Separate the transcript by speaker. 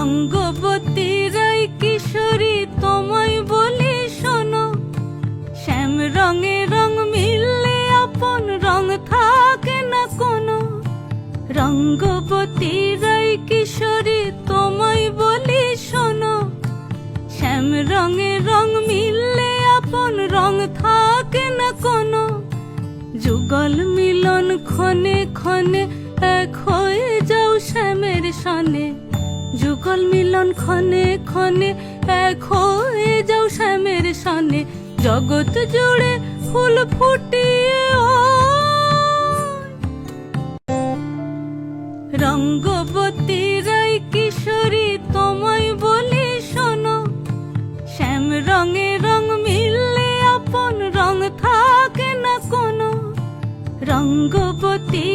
Speaker 1: রঙ্গবতী রায় কিশোরী তোমায় বলি শোনো, শ্যাম রঙে রং মিললে আপন রং থাকে না কোনো। রঙ্গবতী রায় কিশোরী তোমায় বলি শোনো, শ্যাম রঙে রং মিললে আপন রং থাকে না কোনো। যুগল মিলন ক্ষণে ক্ষণে এক হয়ে যাও শ্যামের সনে, যুগল মিলন ক্ষণে ক্ষণে এক হয়ে যাও শ্যামের সনে। জগৎ জুড়ে ফুল ফুটিয়ে রঙ্গবতী রায় কিশোরী তোমায় বলি শোনো, শ্যাম রঙে রং মিললে আপন রং থাকে না কোনো। রঙ্গবতী